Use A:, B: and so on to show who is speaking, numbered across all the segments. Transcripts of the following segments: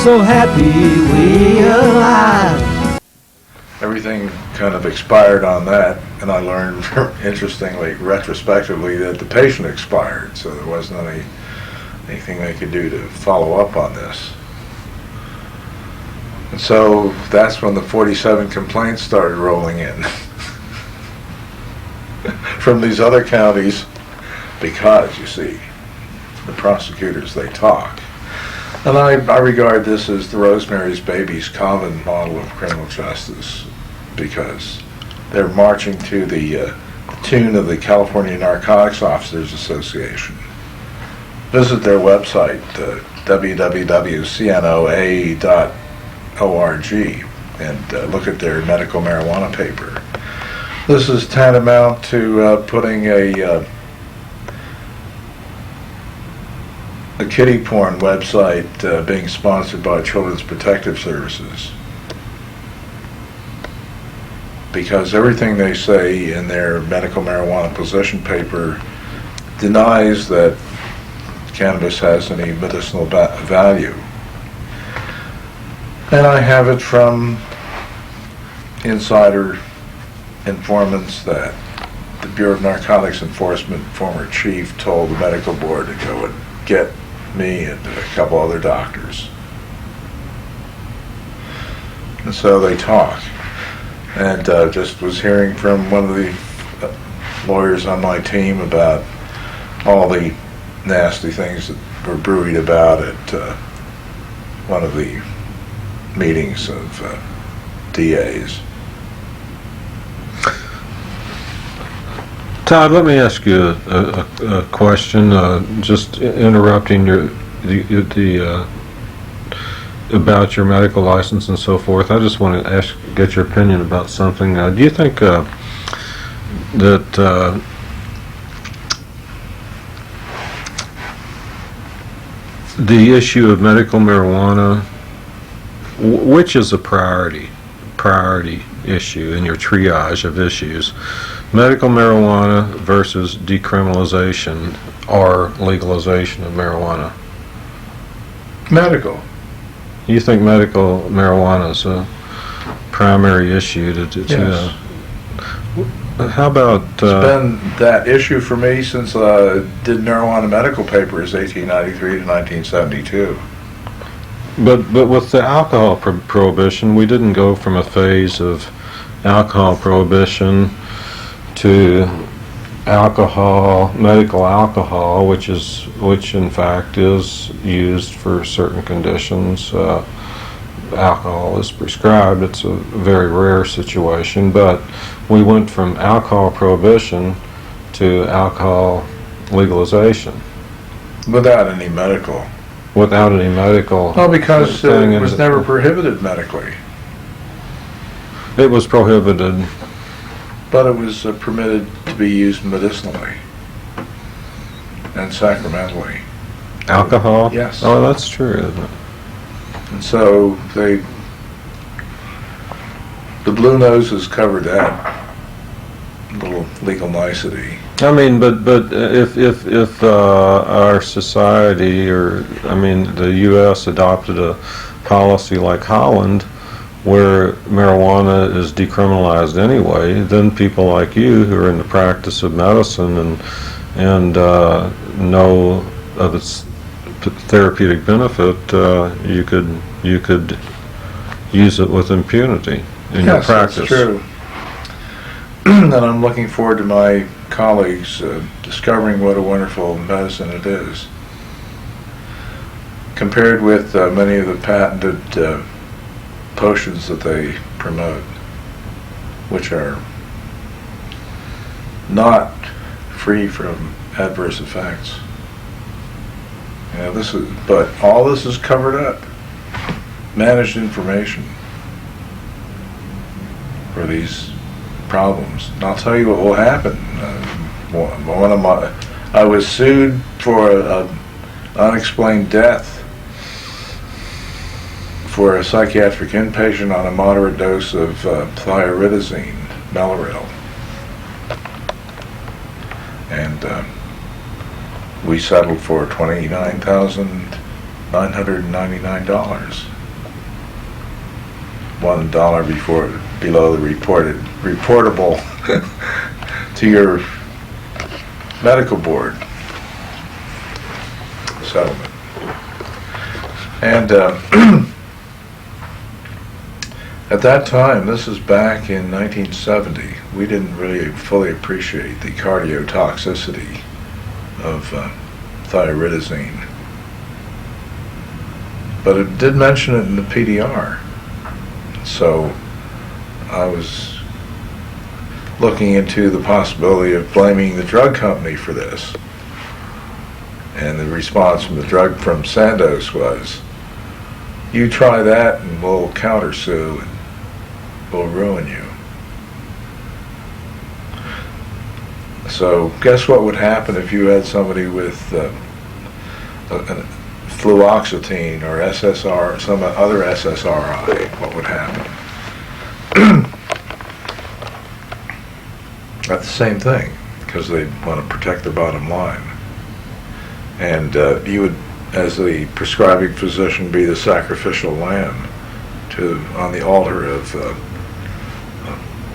A: so happy we alive.
B: Everything kind of expired on that, and I learned, interestingly, retrospectively, that the patient expired, so there wasn't anything they could do to follow up on this. And so that's when the 47 complaints started rolling in from these other counties, because, you see, the prosecutors, they talk. And I regard this as the Rosemary's Baby's common model of criminal justice, because they're marching to the tune of the California Narcotics Officers Association. Visit their website, www.cnoa.org, and look at their medical marijuana paper. This is tantamount to putting a kiddie porn website being sponsored by Children's Protective Services, because everything they say in their medical marijuana position paper denies that cannabis has any medicinal value. And I have it from insider informants that the Bureau of Narcotics Enforcement former chief told the medical board to go and get me and a couple other doctors. And so they talk. And just was hearing from one of the lawyers on my team about all the nasty things that were bruited about at one of the meetings of DAs.
C: Tod, let me ask you a question, just interrupting about your medical license and so forth. I just want to get your opinion about something. Do you think that the issue of medical marijuana, which is a priority issue in your triage of issues, medical marijuana versus decriminalization or legalization of marijuana?
B: Medical.
C: You think medical marijuana is a primary issue
B: Yes.
C: How about
B: It's been that issue for me since I did marijuana medical papers 1893 to 1972.
C: but with the alcohol prohibition, we didn't go from a phase of alcohol prohibition to medical alcohol, which in fact is used for certain conditions. Alcohol is prescribed. It's a very rare situation, but we went from alcohol prohibition to alcohol legalization
B: Without any medical.
C: Well,
B: because it was never prohibited medically,
C: it was prohibited.
B: but it was permitted to be used medicinally and sacramentally.
C: Alcohol?
B: Yes.
C: Oh, that's true, isn't it?
B: And so the Blue Noses covered that little legal nicety.
C: I mean, but if our society, the U.S. adopted a policy like Holland, where marijuana is decriminalized anyway, then people like you who are in the practice of medicine and know of its therapeutic benefit, you could use it with impunity in your practice.
B: Yes, that's true. And I'm looking forward to my colleagues discovering what a wonderful medicine it is, compared with many of the patented potions that they promote, which are not free from adverse effects. But all this is covered up, managed information for these problems. And I'll tell you what will happen. I was sued for an unexplained death for a psychiatric inpatient on a moderate dose of thioridazine, Mellaril. And we settled for $29,999. $1 below the reportable to your medical board settlement. And at that time, this is back in 1970, we didn't really fully appreciate the cardiotoxicity of thioridazine. But it did mention it in the PDR. So I was looking into the possibility of blaming the drug company for this. And the response from Sandoz was, you try that and we'll countersue and we'll ruin you. So guess what would happen if you had somebody with fluoxetine or SSR, some other SSRI? What would happen? That's the same thing, because they want to protect their bottom line. And you would, as the prescribing physician, be the sacrificial lamb on the altar of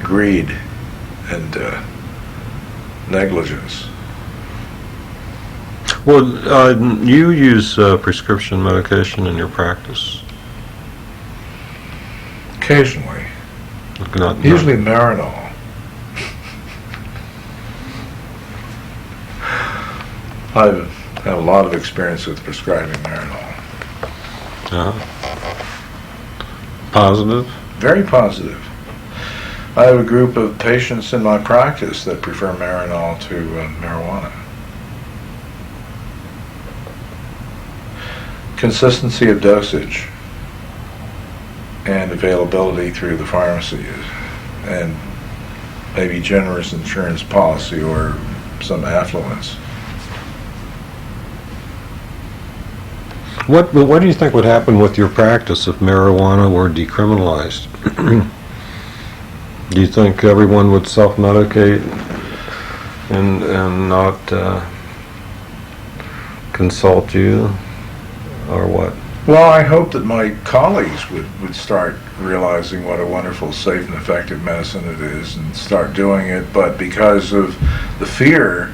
B: greed and negligence.
C: Well, you use prescription medication in your practice?
B: Occasionally.
C: Not
B: Usually Marinol. I have a lot of experience with prescribing Marinol.
C: Positive?
B: Very positive. I have a group of patients in my practice that prefer Marinol to marijuana. Consistency of dosage and availability through the pharmacy, and maybe generous insurance policy or some affluence.
C: What do you think would happen with your practice if marijuana were decriminalized? Do you think everyone would self-medicate and not consult you, or what?
B: Well, I hope that my colleagues would start realizing what a wonderful, safe, and effective medicine it is and start doing it, but because of the fear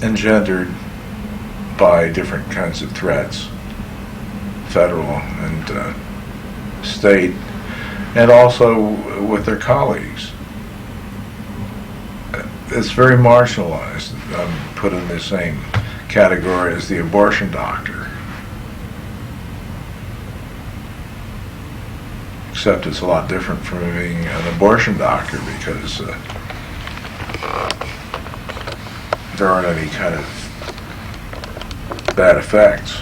B: engendered by different kinds of threats, federal and state, and also with their colleagues, it's very marginalized. I'm put in the same category as the abortion doctor. Except it's a lot different from being an abortion doctor, because there aren't any kind of bad effects.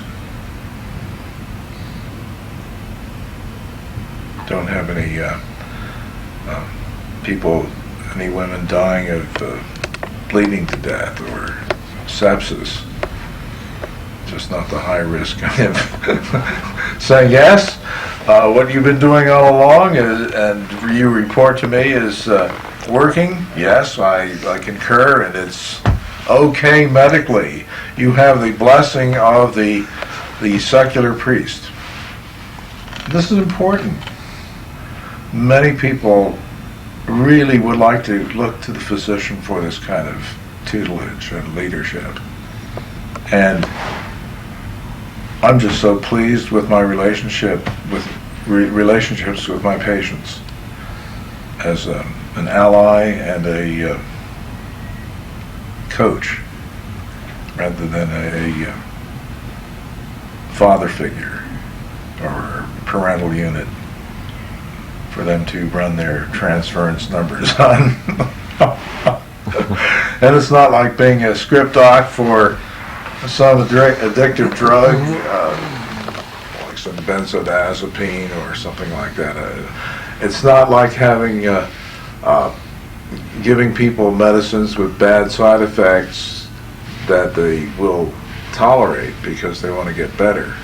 B: Don't have any any women dying of bleeding to death or sepsis. Just not the high risk kind of saying, yes, what you've been doing all along and you report to me is working. Yes, I concur, and it's okay medically. You have the blessing of the secular priest. This is important. Many people really would like to look to the physician for this kind of tutelage and leadership. And I'm just so pleased with my relationships with my patients as an ally and a coach, rather than a father figure or parental unit for them to run their transference numbers on. And it's not like being a script doc for some addictive drug, like some benzodiazepine or something like that. It's not like having giving people medicines with bad side effects that they will tolerate because they want to get better.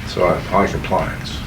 B: So high compliance.